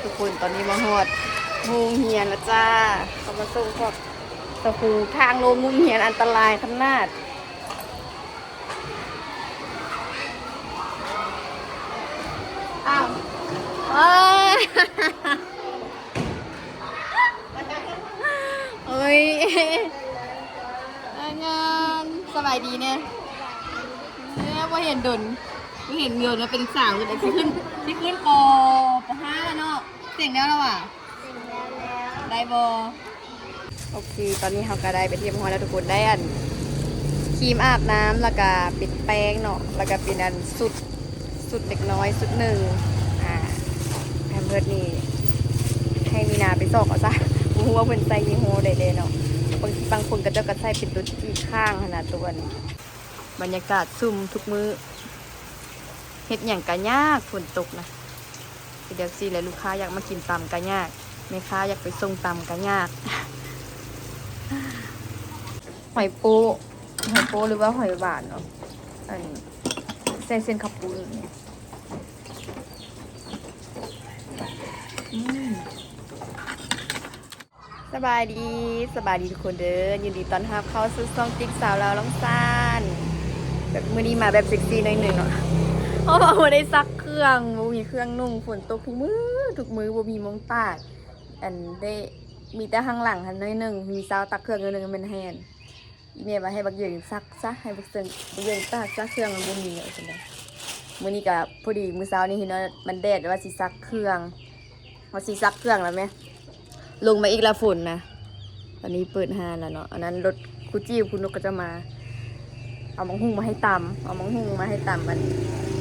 ทุกคนตอนนี้มาหอดมุงเหียนแล้วจ้าเขามาส่งพวกตะปูทางลงมุงเหียนอันตรายขนาดอ้าวเอ้ยเอ้ยงานสบายดีเนี่ยว่าเห็นดนว่าเห็นเงินแล้วเป็นสาวเลยที่ขึ้นป .5 แล้วเนาะเสียงแล้วอ่ะได้บอโอเคตอนนี้เขาก็ได้ไปเทียมหัวแล้วทุกคนได้อันครีมอาบน้ำแล้วก็ปิดแป้งเนาะแล้วก็เป็นอันสุดเด็กน้อยสุดหนึ่งแพมเพิร์ดนี่ให้มีนาไปสอกเอาซะหัวเพิ่นใส่ยี่ห้อใดๆเนาะบางคนก็จะกระใส่เป็นตัวที่ข้างขนาดตัวนี้บรรยากาศซุ่มทุกมื้อเฮ็ดอย่างกะยากฝนตกนะเดี๋ยวสิแล้วลูกค้าอยากมากินตำกะยากแม่ค้าอยากไปส่งตำกะยากหอยโป๊หรือว่าหอยหวานเนาะอันเส้นขับปูสบายดีทุกคนเด้อยินดีต้อนรับเข้าสู่ช่องติ๊กสาวลาวลองซานแบบมื้อนี้มาแบบเซ็กซี่หน่อยหนึ่งเนาะเพราะว่าบ่ได้ซักเครื่องบ่มีเครื่องนุ่งฝนตกทุกมื้อบ่มีมงตากอันได้มีแต่ข้างหลังหันหน่อยหนึ่งมีสาวตักเครื่องนึงมันแฮนอีเมลว่าให้บักเหยิงซักซะให้บักเหยิงตากซักเครื่องมันบ่มีเอาจังได๋มื้อนี้ก็พอดีมื้อเช้านี้เห็นว่ามันแดดว่าสิซักเครื่องว่าสิซักเครื่องแล้วแม่ลงมาอีกละฝนนะตอนนี้เปิดห้างแล้วเนาะอันนั้นรถคุจี้คุณนกก็จะมาเอามังหุ่งมาให้ตำมัน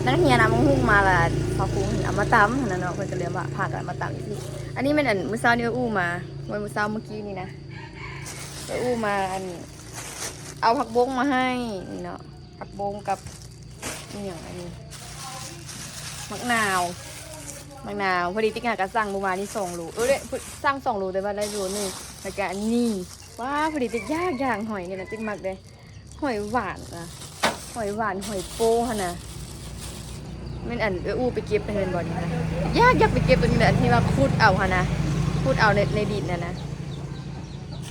นั่งเฮียนะมังหุ่งมาละพอคุ้งเอามาตำนั่นเนาะเพิ่นก็เลยว่าพากันมาตำที่อันนี้เป็นอันมื้อเช้านี่อู้มาวันมื้อเช้าเมื่อกี้นี่นะอู้มาอันเอาผักบงมาให้นี่เนาะผักบงกับนี่อย่างอันนี้มะนาวพอดีติ๊กหากระสั่งเมื่อวานนี่2 โลได้สั่ง2 โลแต่ว่าได้โลนึงแล้วก็อันนี้ว้าพอดีติ๊กยากอย่างหอยเนี่ยนะติ๊กมักเลยหอยหวานนะหอยหวานหอยโป้ฮะนะมันอันอู้ไปเก็บไปเห็นบ่นี่นะยากไปเก็บตัวนี้แหละที่ว่าคูดเอาฮะนะคูดเอาในดินนะ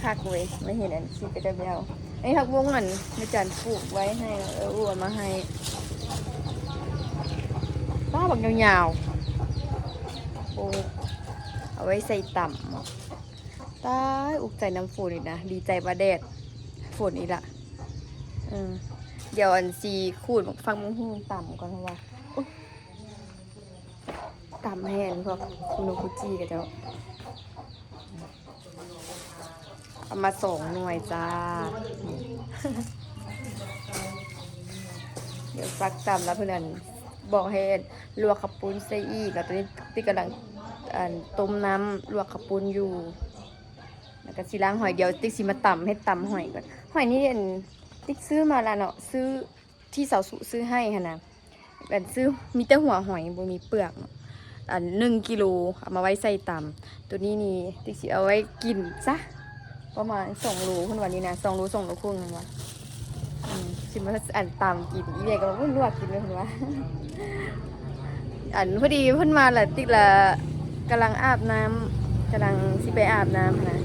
คักเว้ยไม่เห็นอันชีไปได้แล้วไอ้ผักบุ้งนั่นอาจารย์ปลูกไว้ให้อู้เอามาให้ป้าบักยาวๆโอ้เอาไว้ใส่ต่ำตายอุกใจน้ำฝนอีกนะดีใจว่าแดดฝนอีกละเดี๋ยวอันซีขูดฟังมึงหูต่ำก่อนเพราะว่าต่ำแห้งพวกคุณโนคุจิกับเจ้าเอามา2 หน่วยจ้า เดี๋ยวซักต่ำแล้วเพื่อนบอกให้ลวกขับปุ้นใส่อีกแล้วตอนนี้ที่กำลังต้มน้ำลวกขับปุ้นอยู่แล้วก็สีล้างหอยเดี๋ยวติ๊กสีมาต่ำให้ต่ำหอยก่อนหอยนี่ติ๊กซื้อมาแล้วเนาะซื้อที่สาวสุซื้อให้ค่ะนะซื้อมีแต่หัวหอยบ่มีเปลือก1 กิโลเอามาไว้ใส่ต่ำตัวนี้นี่ติ๊กสีเอาไว้กินซะประมาณ2 โลคนวันนี้นะ2 โลครึ่งวันชิมมาต่ำกินอีเมย์ก็มาลวกกินเลยคนว่าพอดีเพิ่นมาแหละติ๊กละกำลังอาบน้ำกำลังสิไปอาบน้ำนะ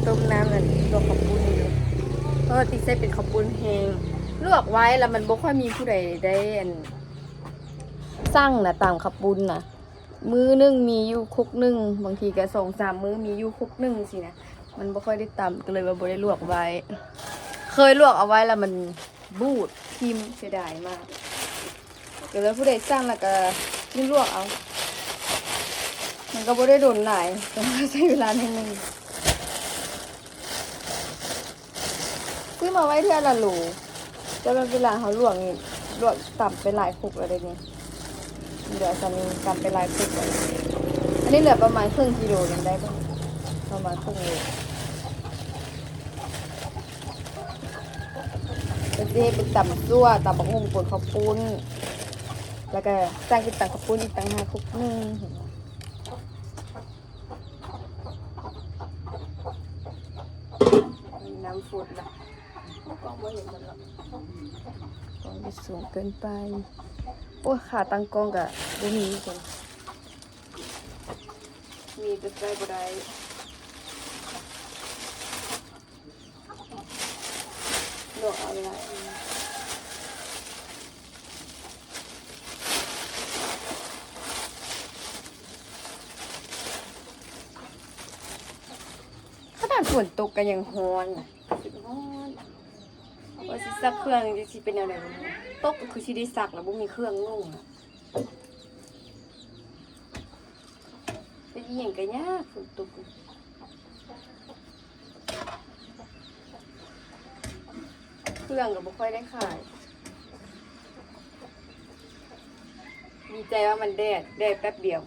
ต้มน้ำลวกข้าวปุ้นอยู่เพราะว่าติ๊กใส่เป็นข้าวปุ้นแห้งลวกไว้แล้วมันบ่ค่อยมีผู้ใดได้สั่งนะตามข้าวปุ้นนะมื้อนึงมีอยู่คุกนึงบางทีก็2-3 มื้อมีอยู่คุกนึงสินะมันบ่ค่อยได้ตำก็เลยว่าบ่ได้ลวกไว้เคยลวกเอาไว้แล้วมันบูดทิ่มเสียดายมากก็เลยผู้ใดสั่งแล้วก็ลวกเอามันก็บ่ได้โดนหลายต้องใช้เวลานิดนึงซื้อมาไว้เท่าละโหลจะเป็นเวลาเขาลวกนี่ลวกต่ำไปหลายคุกอะไรนี่เหลือซันนี้ต่ำไปหลายคุกเลยอันนี้เหลือประมาณครึ่งกิโลนึงได้ประมาณครึ่งโลจะเป็นต่ำซั่วต่ำบักหุ่งปวดข้าวปุ้นแล้วก็จ้างกินต่ำข้าวปุ้นอีกต่างหากคุกนึงน้ำฝนละกล้องไม่เห็นมันหรอกกล้องจะสูงเกินไป โอ้ยขาตั้งกล้องกะบ่มีคนมีแต่ใส่บ่ได้ดอกเอาเวลาขนาดฝนตกกันยังฮ้อนน่ะฮ้อนว่าสิซักเครื่องจะสิเป็นแนวไหนบ่ตกก็คือสิได้ซักแล้วบ่มีเครื่องนุ่งอะเป็นอีหยังก็ยากฝนตกเครื่องก็บ่ค่อยได้ขายดีใจว่ามันแดดแป๊บเดียว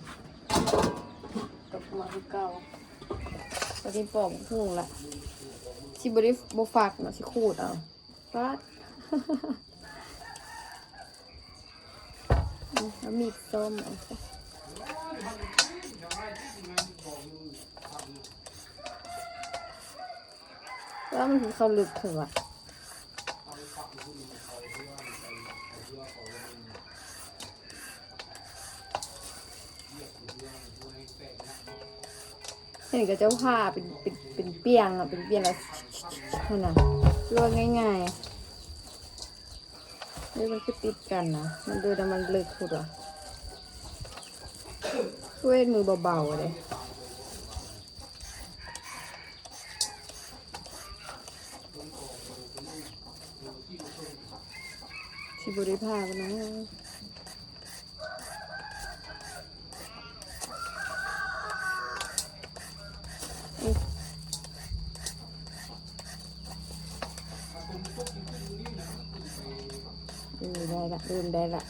ตกมาคือเก่าตอนนี้ปอกหุ่งละสิบ่ได้บ่ฝากเนาะสิขูดเอาฟาด แล้วมีดส้มเอาซะว่ามันคือเขาลึกถึงว่ะเห็นกับเจ้าผ้าเป็นเปียงอ่ะเป็นเปียงแล้วนั่นน่ะลวกง่ายๆนี่มันคือติดกันนะมันดูแต่มันลึกสุดอ่ะช่วยมือเบาๆเลยชิบุริภาพนะได้ละเริ่มได้ละ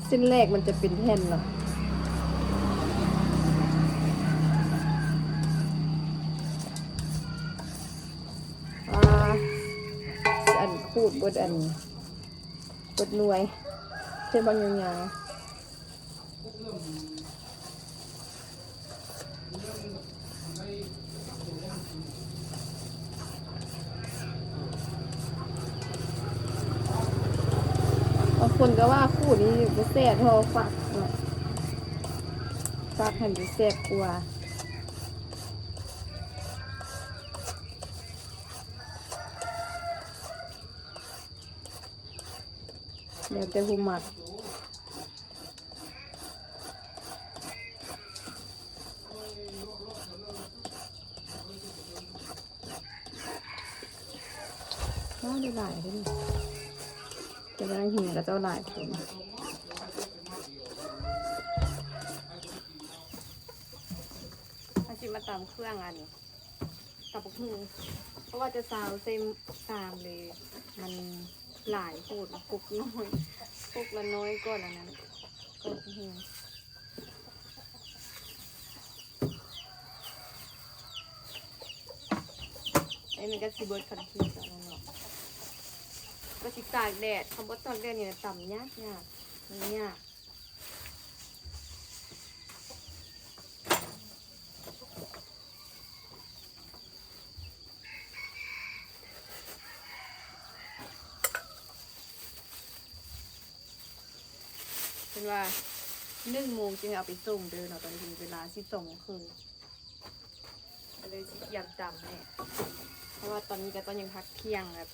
เส้นแรกมันจะเป็นแผ่นเนาะอันขูดบดอันบดหน่วยเส้นบางยาวบางคนก็ว่าขูดนี้จะแซ่บพอฝักเนาะฝักให้มันแซ่บกว่าเดี๋ยวจะหูหมักได้หลายเลยจะมานั่งหินกับเจ้าหลายคนอาชิมาตำเครื่องอันนี้ตับกหูเพราะว่าจะซาวเซมซามเลยมันหลายโคตรปุกน้อยปุกละน้อยก่อนอันนั้นก็หูไอ้มันก็สิเบิร์ดคันทีแล้วเนาะก็สิตากแดดคำว่าตากแดดเนี่ยต่ำยากมันยากเป็นว่า1 โมงจึงเอาไปส่งเดินเนาะตอนนี้เวลา12 คืนก็เลยอยากจำเนี่ยเพราะว่าตอนนี้ก็ตอนยังพักเที่ยงแบบ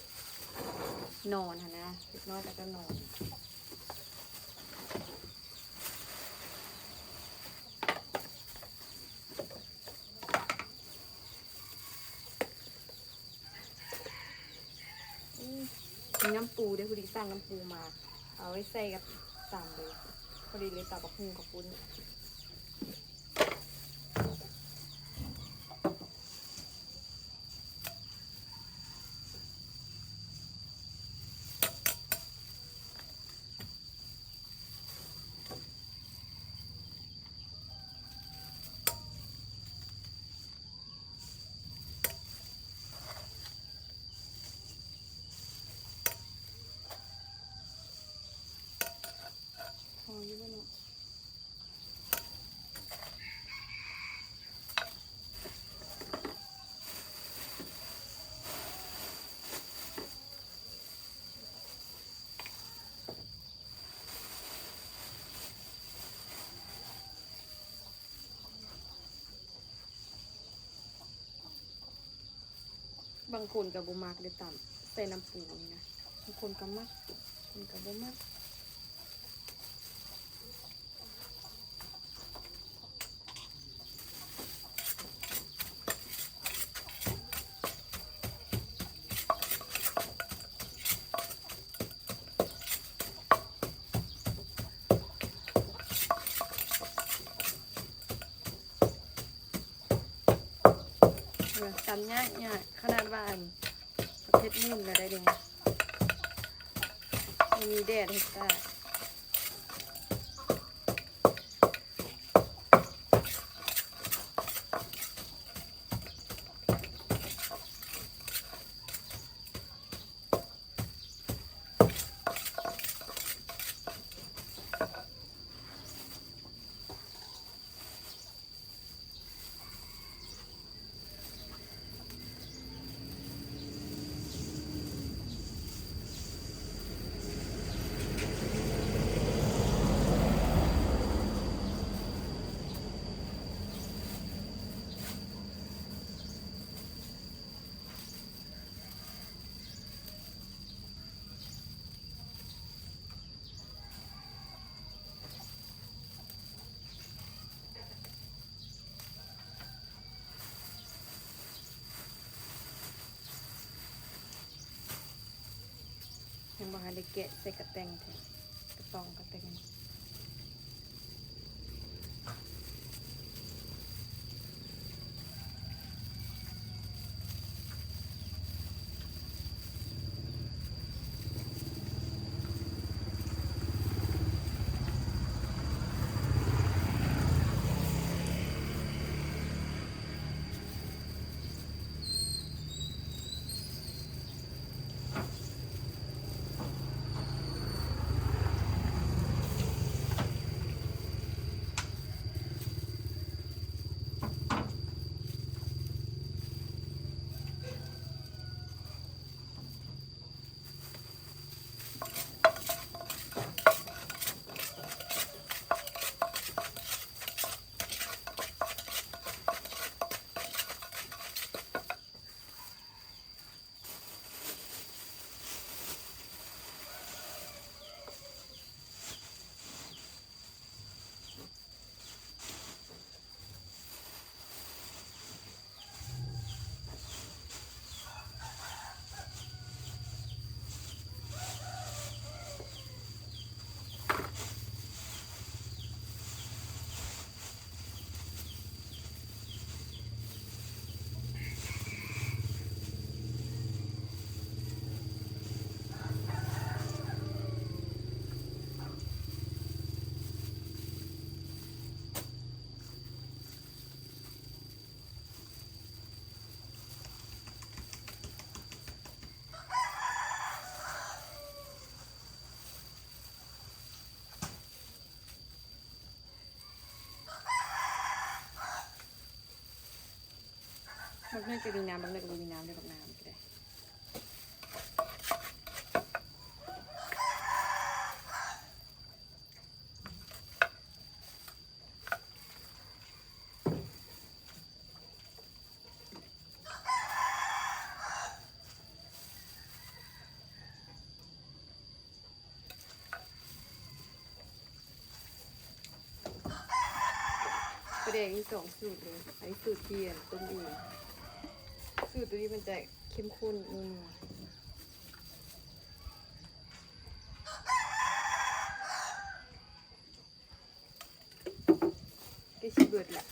นอนค่ะนะเล็กน้อยก็จะนอนมีน้ำปูด้วยพอดีสั่งน้ำปูมาเอาไว้ใส่กับตามเลยพอดีเลยตับกับหูกับปุ้นพออยู่เนาะ บางคนกับบ่มักได้ตำใส่น้ำปูนี่นะบางคนก็มักบางคนก็บ่มักตำยากยากขนาดว่าเพชรมุ่นก็ได้เด้ไม่มีแดดให้ตายังบ่ทันได้แกะใส่กระแตงแท้กระตองกระแตงบางเรื่องก็มีน้ำบางเรื่องก็มีน้ำได้บางน้ำก็ได้ประเด็นที่2สูตรเลยอันนี้สูตรเทียนต้มดีสูตรตัวนี้มันจะเข้มข้นนัวก็ชิเบิดแหละ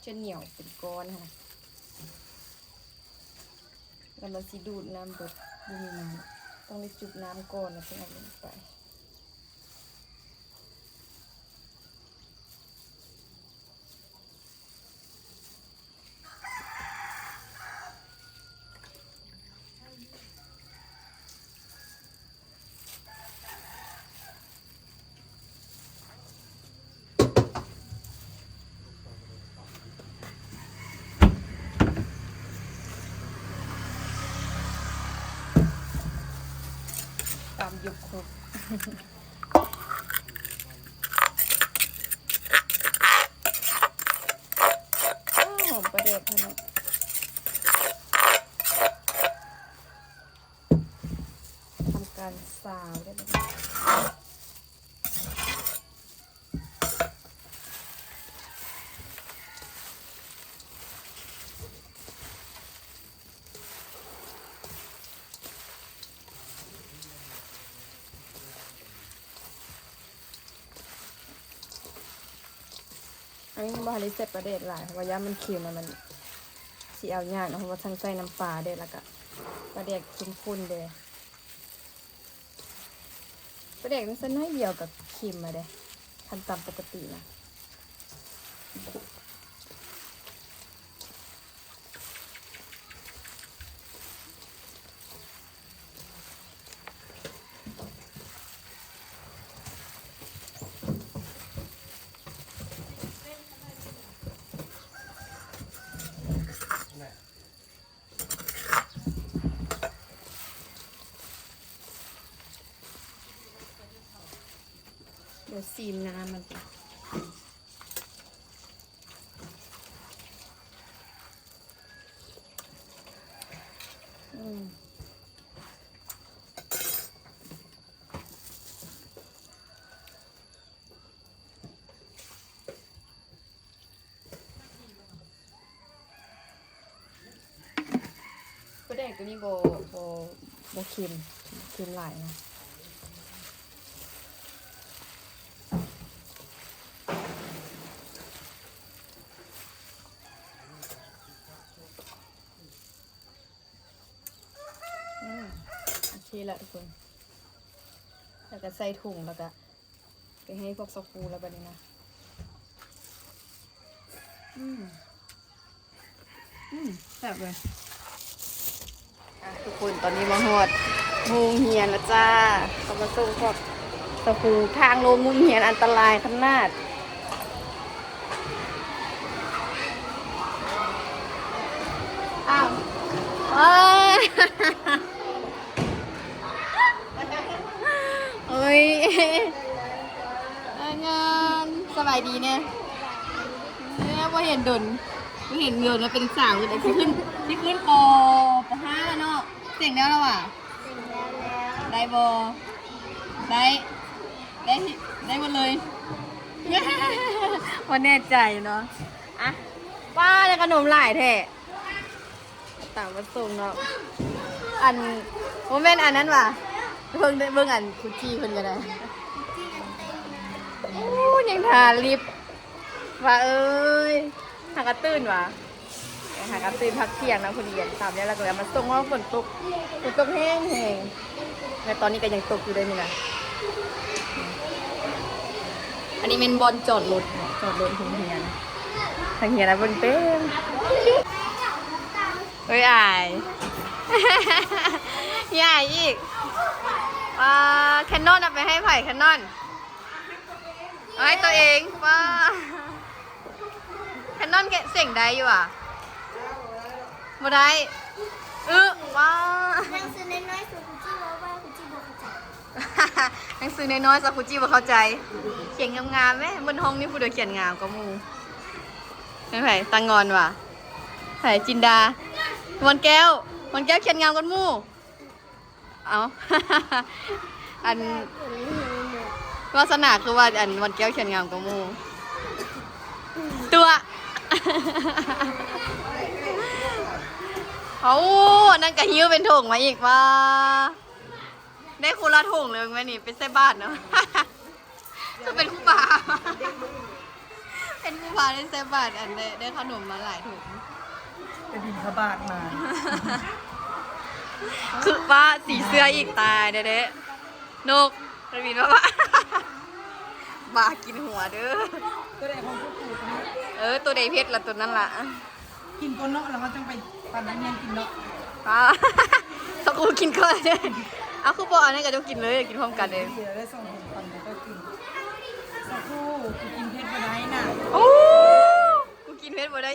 จะเหนียวเป็นก้อนค่ะแล้วมันสิดูดน้ำเบิดดูมีน้ำต้องได้จุบน้ำก่อนแล้วถึงเอาลงไป ยุบครบหอมประเด็ดนะทำการสาวได้ไหมอันนี้บาริเซตประเด็ดหลายเพราะว่าย่ามันเค็มมันสีเอาหยาดเพราะว่าทั้งใส่น้ำปลาเด็ดแล้วก็ประเด็ดเข้มข้นเด็ดประเด็ดมันเส้นน้อยเดียวกับเค็มมาเด็ดทำตามปกตินะเดี๋ยวซีมน้ำมันประเด็ดตัวนี้โบเค็มหลายนะโอเคละทุกคนแล้วก็ใส่ถุงแล้วก็ไปให้พวกซอฟูแล้วแบบนี้นะแบบเลยทุกคนตอนนี้มาหอดมุงเหียนแล้วจ้าเขามาส่งพวกซอฟูทางลงมุงเหียนอันตรายขนาดอ้าวเอ้ยงานสบายดีเนี่ยว่าเห็นดนว่าเห็นเงินมาเป็นสาวเลยที่ขึ้นปห้าแล้วเนาะเสียงแล้วแล้วอ่ะได้บอได้หมดเลยวันแน่ใจเนาะอ่ะป้าได้ขนมหลายแท้ต่างมาส่งเนาะอันโมเมนต์อันนั้นว่ะเบิ่งอันคุชชี่เพิ่นก็ได้โอ้ยังทาลิปว่าเอ้ยหากระตื้นว่ะหากระตื้นพักเที่ยงนะพอดีตามนี้แล้วก็เลยมาส่งว่าฝนตกแห้งแต่ตอนนี้ก็ยังตกอยู่เลยนี่นะอันนี้เป็นบอลจอดรถทางเฮียนะเบิ่งเต็มเฮ้ยอายยายอีกแคนนอนเอาไปให้ไผ่แคนนอนเอาให้ตัวเองว่าแคนนอนเสียงได้อยู่อ่ะบ่ได้ว้าหนังสือน้อยๆสักคุจิว่าคุจิบ่เข้าใจหนังสือน้อยๆสักคุจิบ่เข้าใจเขียนงามๆไหมบนห้องนี่ผู้เดียวเขียนงามก็มูไม่ไผ่ตังงอนว่ะไผ่จินดาวันแก้วเขียนงามกันมูเอาอันวาสนาคือว่าอันวันแก้วเขียนงามกับมูตัวเขานั่นกะหิ้วเป็นถุงมาอีกว่าได้คูละถุงเลยไหมนี่เป็นไส้บ้านเนาะจะเป็นคู่บาเป็นคู่บาได้ไส้บ้านอันได้ขนมมาหลายถุงเป็นบินทบาทมาคือว่าสีเสื้ออีกตายเด้นกระบินว่าบากินหัวเด้อตัวใดของผู้ปู่ตัวใดเพชรละตัวนั้นล่ะกินก้นเนาะแล้วเขาจังไปตอนนั้นยังกินเนาะสักกูกินก่อนเลยเอาคือบอกอันนี้ก็จะกินเลยกินพร้อมกันเลยเดี๋ยวได้ส่งผมก่อนแล้วก็กินสักกูกินเพชรมาได้น่ะโอ้กูกินเพชรมาได้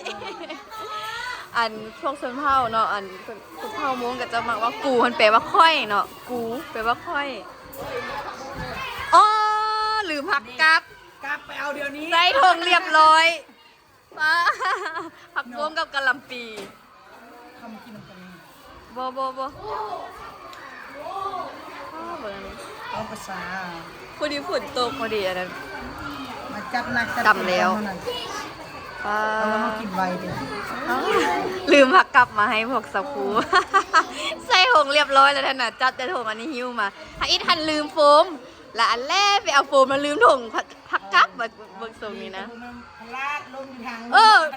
อันพวกชนเผ่าเนาะอันชนเผ่าม้งก็จะมาว่ากูมันแปลว่าค่อยเนาะกูแปลว่าค่อย อ๋อลืมผักกับ กลับไปเอาเดี๋ยวนี้ ใส่ถุงเรียบร้อยป้าผักรวมกับกะหล่ำปี ทำกินกันนี่ บ่เบิ่งนี่ เอาภาษา พอดีฝนตกพอดีอันนั้น มาจัดหนักจัด จำแล้ว ป้า เอามากินไวเดี๋ยว ลืมผักกลับมาให้พวกสักครู ใส่ถุงเรียบร้อยแล้วท่านน่ะจัดแต่ถุงอันนี้หิ้วมาถ้าอีทันลืมโฟมและอันแรกไปเอาโฟมมาลืมถุงผักกลับมาเบิ่งทรงนี้นะ ลาดลงทาง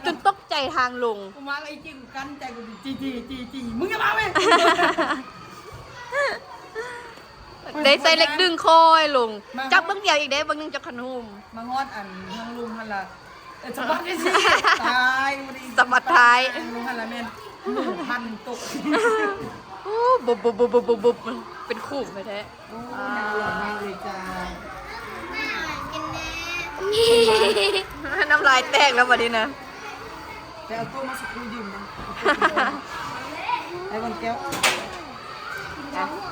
จนตกใจทางลง กูมาไอ้จริงกันใจกูจีมึงจะมาไหม ได้ใส่เล็กดึงคอยลงจับเบิ่งเดียวอีกได้เบิ่งหนึงจับขนม มางอดอันทางลุงฮันละสะบัดได้สิตายลุงฮันละแม่นพันตก โอ้บุบเป็นคู่ไปแท้ โอ้ยหล่อมากเลยจ้า น้ำลายแตกแล้ววันนี้นะ ไปเอาตู้มาสักครู่ยืมนะไอ้บอลแก้ว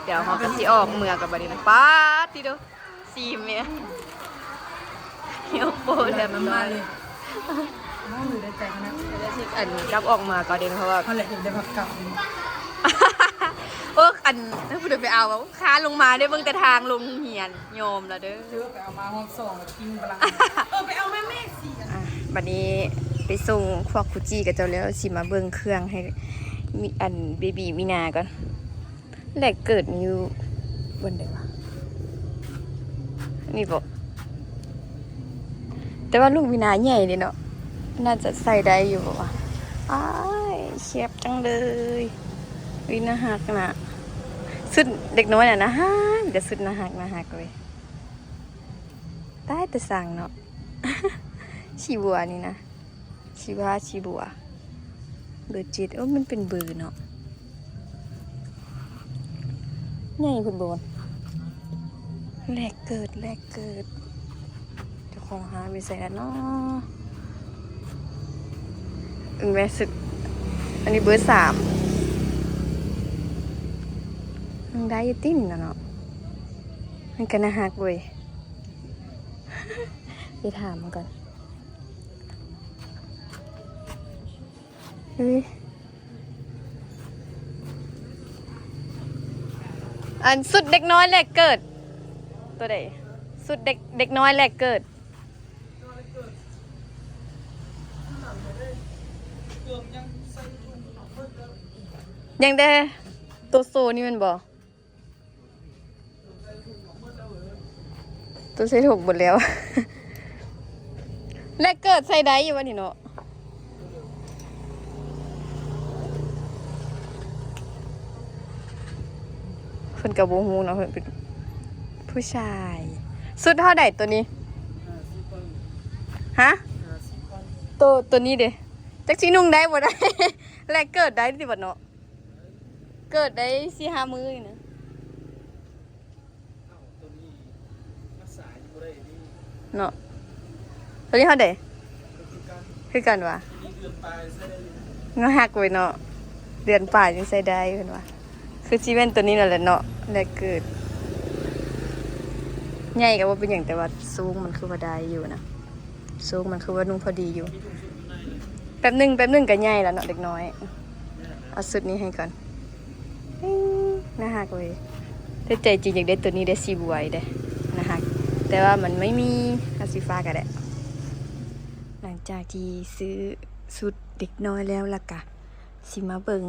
เดี๋ยวเขาก็สิออกเมืองกับวันนี้นะป้าทีเดียวซีมเนี่ยเฮียวโปแทบ มันมาเลยน้องหนูได้ใจขนาด อันกลับออกมาก็เด่นเพราะว่า เขาเลยได้พักกลับ อันถ้าพูดไปเอาว่าค้าลงมาได้เบิ่งแต่ทางลงเหียนโยมแล้วเด้อ ซื้อไปเอามาห้อง2แล้วกินพลังไปเอาแม่สิ วันนี้ไปส่งพวกคุจิกับเจ้าแล้วสิมาเบิ่งเครื่องให้มีอันเบบีมีนาก่อนแรกเกิดอยู่บนใดวะนี่บอกแต่ว่าลูกมีนาใหญ่เลยเนาะน่าจะใส่ได้อยู่บอกว่าอ้ายเชียบจังเลยวินาหักนะสุดเด็กน้อยน่ะนะฮะเดี๋ยวสุดนาหักเลยได้แต่สั่งเนาะ ชีบัวนี่นะชีบัวเบอร์จิตมันเป็นเบอร์เนาะใหญ่คุณโบนแรกเกิดเจ้าของหาไปใส่แล้วเนาะแม่สุดอันนี้เบอร์3มันได้ยติ้นนะเนาะมันกันนะฮักเว้ย ไปถามมันก่อนเฮ้ยอันสุดเด็กน้อยแรกเกิดตัวใดสุดเด็กน้อยแรกเกิดยังได้ตัวโซนี่มันบอกตัวใส่ถูกหมดแล้ว แรกเกิดใส่ได้อยู่วะนี่เนาะเพิ่นกับวงฮูเนาะเพิ่นเป็นผู้ชายสุดเท่าใดตัวนี้ฮะตัวนี้เด้จักสินุ่งได้บ่ได้ แรกเกิดได้สิบ่เนาะเกิดได้ 4-5 มื้อนี่นะเนาะตัวนี้เท่าใดคือกันวะเงาหักไว้เนาะเดือนป่ายยังใส่ได้เพิ่นว่าคือชีเว่นตัวนี้นั่นแหละเนาะแรกเกิดใหญ่ก็ว่าเป็นอย่างแต่ว่าสูงมันคือว่าได้อยู่นะสูงมันคือว่านุ่งพอดีอยู่แป๊บหนึงก็ใหญ่แล้วเนาะเด็กน้อยเอาสุดนี้ให้ก่อนน่าฮักเลยแต่ใจจริงอยากได้ตัวนี้ได้สีบวยเด้น่าฮักแต่ว่ามันไม่มีอาสีฟ้าก็ได้หลังจากที่ซื้อสุดเด็กน้อยแล้วล่ะกะสิมาเบิ่ง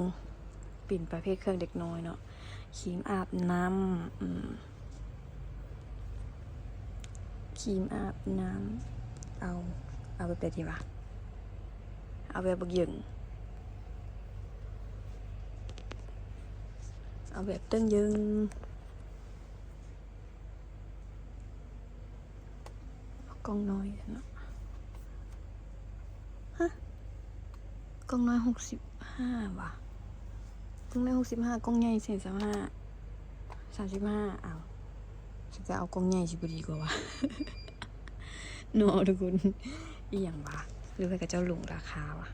เป็นประเภทเครื่องเด็กน้อยเนาะครีมอาบน้ำครีมอาบน้ำเอาไปเป็นดีวะเอาแบบบักหยึงเอาแบบตั้งยึงกล้องน้อยเนาะฮะกล้องน้อย65ว่ะกล้องน้อย65กล้องใหญ่35เอาฉันจะเอากล้องใหญ่สิบ่ดีกว่าวะ โนทุกคนอีหยังวะหรือว่ากับเจ้าหลงราคาวะ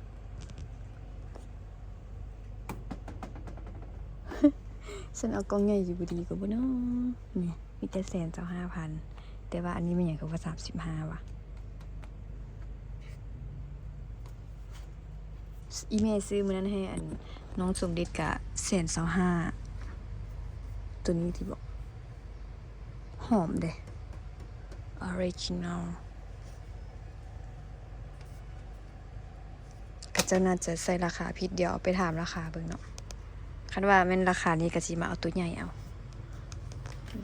ฉันเอากล้องใหญ่สิบ่ดีกว่าบ่เนาะนี่ มีแต่125,000แต่ว่าอันนี้มันอย่างกับว่า35ว่ะอีเมลซื้อมื้อนั้นให้อันน้องสมเด็จกะ125ตัวนี้ที่บอกหอมเด้ original ก็เจ้าน่าจะใส่ราคาผิดเดี๋ยวเอาไปถามราคาเบิ่งเนาะคันว่าแม่นราคานี้ก็สิมาเอาตัวใหญ่เอา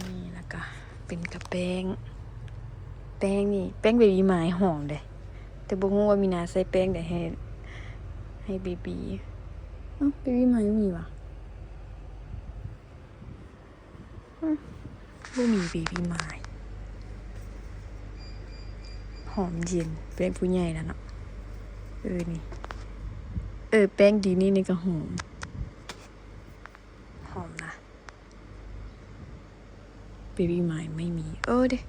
นี่แล้วก็เป็นกระแป้งนี่แป้งเบบี้ไม้หอมเด้แต่บ่ฮู้ว่ามีนาใส่แป้งได้ให้เบบีเบบี้ไม้มีว่ะบ่มีเบบี้ไม้หอมเย็นแป้งผู้ใหญ่แล้วเนาะนี่แป้งดีนี่ก็หอมนะเบบี้ไม้ไม่มีเด้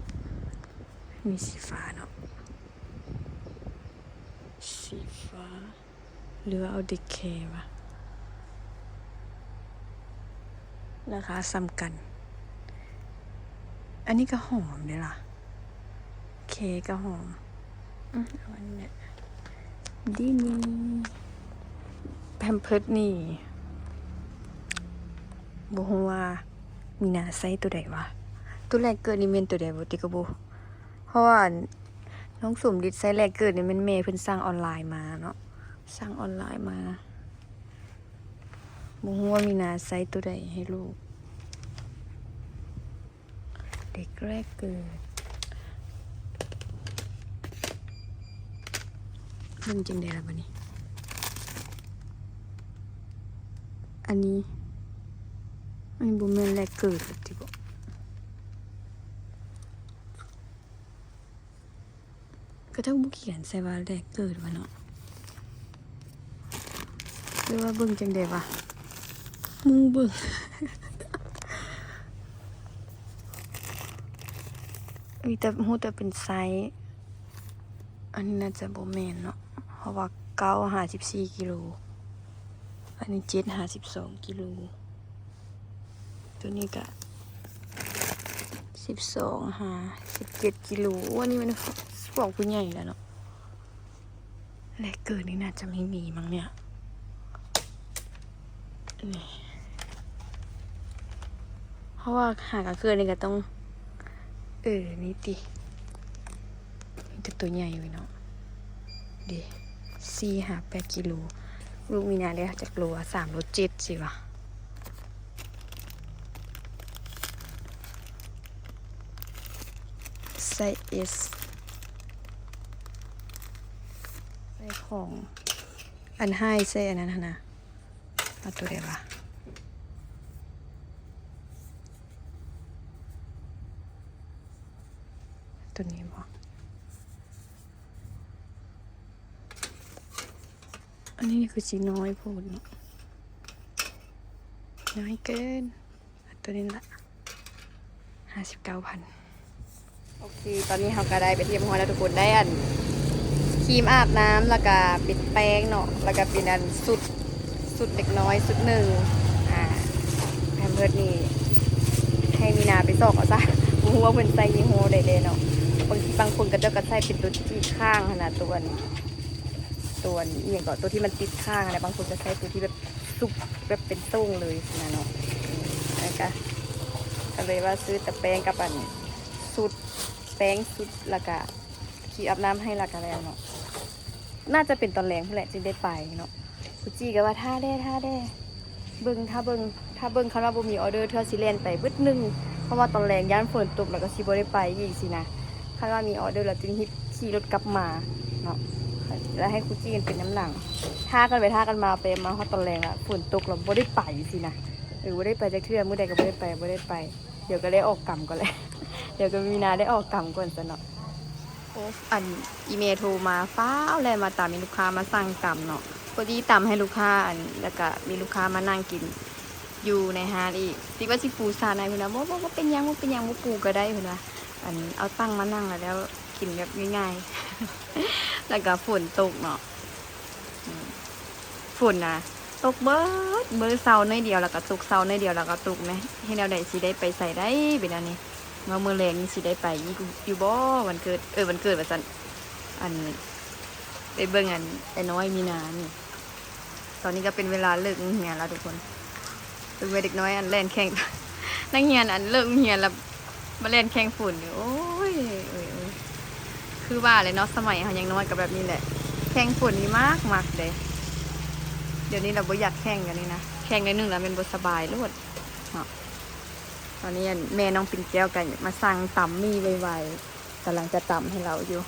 มีสีฟ้าเนาะสีฟ้าหรือว่าเอาเด็กแคร์วะราคาซ้ำกันอันนี้ก็หอมเลยล่ะเคก็หอมเอาอันนี้ดีนี่แพมเพิร์สนี่บ่ฮู้ว่ามีนาใส่ตัวใดวะตัวแรกเกิดนี่แม่นตัวใดบ่ติก็บ่เพราะว่าน้องสมฤทธิ์ใส่แรกเกิดนี่แม่นแม่เพิ่นสั่งออนไลน์มาเนาะสั่งออนไลน์มาบ่ฮู้ว่ามีนาใส่ตัวใดให้ลูกเด็กแรกเกิดมันจังได๋ล่ะบัดนี้อันนี้บ่แม่นแรกเกิดติบ่ก็ต้องบ่เขียนใส่ว่าแรกเกิดวะเนาะหรือว่าเบิ่งจังได๋วะมึงเบิ่ง มีแต่ฮู้แต่เป็นไซส์อันนี้น่าจะบ่แม่นเนาะเพราะว่า9 54กิโลอันนี้7 52กิโลตัวนี้ก็12 17กิโลอันนี้มันพวกผู้ใหญ่แล้วเนาะแรกเกิดนี่น่าจะไม่มีมั้งเนี่ยนี่เพราะว่าหากเกิดนี่ก็ต้องนี่ติมันจะตัวใหญ่อยู่เนาะดิ4-8กิโลลูกมีนาได้จากโล3 โล 7สิวะไซส์ S ไซส์ของอันให้ไซส์อันนั้นนะเอาตัวเดียววะตัวนี้บ่อันนี้คือสีน้อยพูดเนาะน้อยเกินตัวนี้ละ59,000โอเคตอนนี้เราก็ได้ไปเทียมหัวแล้วทุกคนได้อันครีมอาบน้ำแล้วก็ปิดแป้งเนาะแล้วก็เป็นอันสุดเด็กน้อยสุดหนึ่งแพมเพิร์สนี่ให้มีนาไปสอกเอาซะรู้ว่าเป็นไซยี่ห้อใดๆเนาะบางคนก็จะกระใส่เป็นตัวที่ข้างขนาดตัวนี้อย่างก่อนตัวที่มันติดข้างนะบางคนจะใช้ตัวที่แบบซุปแบบเป็นต้งเลยนะเนาะนะคะก็เลยว่าซื้อแต่แป้งกับอันสุดแป้งสุดแล้วก็ครีมอาบน้ำให้ละกันแล้วเนาะน่าจะเป็นตอนแรงเท่าไหร่จึงได้ไปเนาะคุณจีก็ว่าท่าแด้เบิ้งคำว่าบ่มีออเดอร์เธอสิเลนไปบึ้ดนึงเพราะว่าตอนแรงย่านฝนตกแล้วก็สิบ่ได้ไปอีกสินะคำว่ามีออเดอร์แล้วจึงฮิตขี่รถกลับมาเนาะแล้วให้คุจี้กันเป็นน้ำหลังท่ากันมาไปมาเพราะตอนแรงอะฝนตกเราบ่ได้ไปสินะบ่ได้ไปจากเทื่อมื้อใดก็บ่ได้ไปเดี๋ยวก็ได้ออกกรรมก่อนแหละเดี๋ยวก็มีนาได้ออกกรรมก่อนซะเนาะอันอีเมลโทรมาฟ้าวเลยมาตามมีลูกค้ามาสั่งตำเนาะพอดีตำให้ลูกค้าอันแล้วก็มีลูกค้ามานั่งกินอยู่ในฮาร์ดอีกติว่าสิปูซาในเพิ่นว่าบ่เป็นหยังบ่ปูก็ได้เพิ่นว่าอันเอาตั้งมานั่งแล้วกินแบบง่ายๆแล้วก็ฝนตกเนาะฝนนะตกเบิดเซาในเดียวแล้วก็ตกเซาในเดียวแล้วก็ตกนะให้แนวใดสิได้ไปใส่ได้เป็นอันนี้ ว่ามื้อแรงนี่สิได้ไปอยู่บ่วันเกิดวันเกิดว่าซั่นอันไปเบิ่งอันไอ้น้อยมีนานี่ตอนนี้ก็เป็นเวลาเลิกเรียนแล้วทุกคนเป็นเวลาเด็กน้อยอันเล่นแข่ง นักเรียนอันเลิกเรียนแล้วมาเล่นแข่งฝุ่นอยู่โอ้ยคือว่าเลยเนาะสมัยเขายังน้อยกับแบบนี้แหละแข่งฝุ่นนี่มากเลยเดี๋ยวนี้เราบ่อยากแข่งกันนี่นะแข่งในหนึ่งแล้วเป็นบ่สบายโลดเนาะตอนนี้แม่น้องปิ่นแก้วกันมาสั่งตำมี่ไวๆกำลังจะตำให้เราอยู่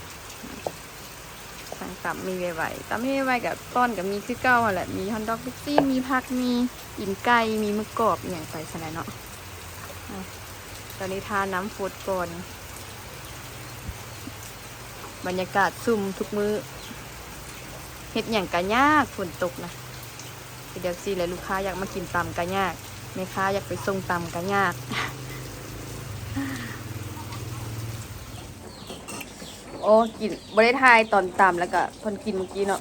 สั่งตำมี่ไวๆตำมี่ไวๆกับต้นกับมีคือเก้าแหละมีฮอนดอกบิ๊กซี่มีผักมีอินไก่มีมะกอกอย่างไปสนายเนาะตอนนี้ทาน้ำฟดก่อนบรรยากาศซุ่มทุกมื้อเฮ็ดอย่างกะยากฝนตกนะเดี๋ยวสิเลยลูกค้าอยากมากินตำกะยากแม่ค้าอยากไปส่งตำกะยาก โอ้กินบ่ได้ทายตอนตำแล้วก็เพิ่นกินเมื่อกี้เนาะ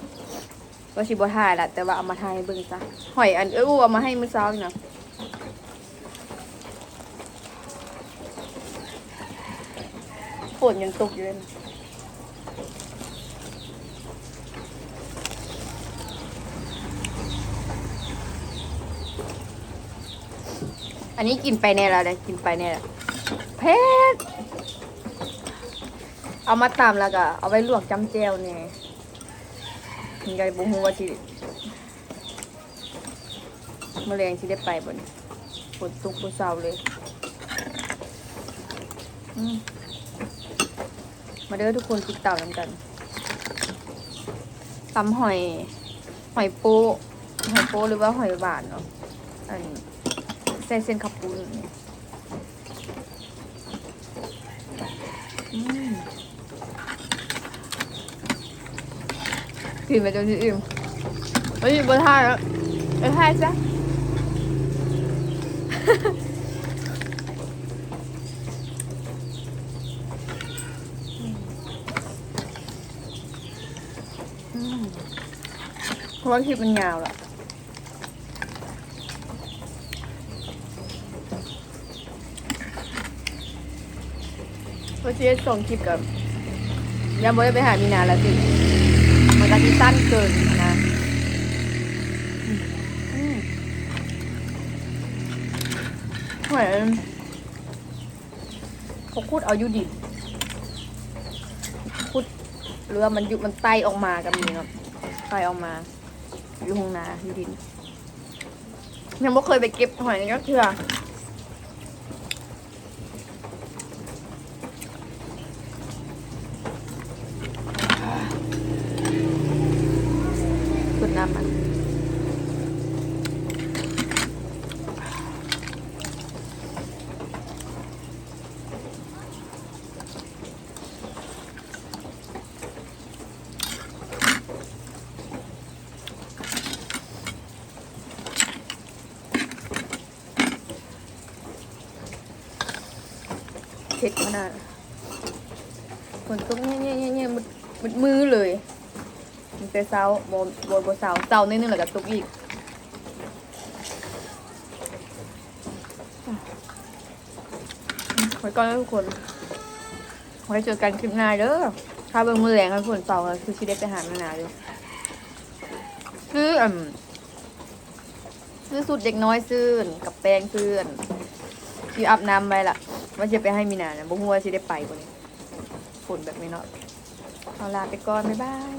ก็สิบ่ทายละแต่ว่าเอามาทายให้เบิ่งซะหอยอันเอามาให้มื้อเช้านี่นะฝนยังตกอยู่เลยนะอันนี้กินไปแน่แล้วเลยกินไปแน่แล้วเผ็ดเอามาตำแล้วก็เอาไว้ลวกจำแจ่วเนี่ยมันก็บ่ฮู้ว่าสิมื้อแลงสิได้ไปบ่นี่ฝนตกบ่เช้าเลยมาเด้อทุกคนกินเต่ากันตำหอยโป๊หรือว่าหอยหวานเนาะอันนี้ใส่เส้นขับปูนกินไปจนอิ่มเฮ้ยบนท่าแล้วไปท่าซะเพราะว่าคลิปมันยาวแล้วเพราะที่ส่งคลิปกับยังไม่ได้ไปหามีนาแล้วสิมันก็ที่สั้นเกินนะเหมือนเขาพูดเอาอยู่ดิพูดหรือว่ามันอยู่มันไตออกมากับมีเนาะไตออกมาอยู่ห้องนาอยู่ดินยังไม่เคยไปเก็บหอยก็เถื่อสุดน้ำมันเผ็ดขนาดฝนตกเนี่ยมืดมือเลยมันแต่เช้าโบเช้านิดนึงแล้วก็ตกอีกไว้ก่อนนะทุกคนไว้เจอกันคลิปหน้าเด้อถ้าเบิ่งมือแรงกันฝนเช้าก็คือสิได้ไปหาแม่นาอยู่ซื้อสูตรเด็กน้อยซื้อกับแป้งซื้อที่อาบน้ำไปล่ะว่าจะไปให้มีนาเนี่ยบ่ฮู้ว่าสิได้ไปบ่นี่ฝนแบบนี้เนาะเอาลาไปก่อนบ๊ายบาย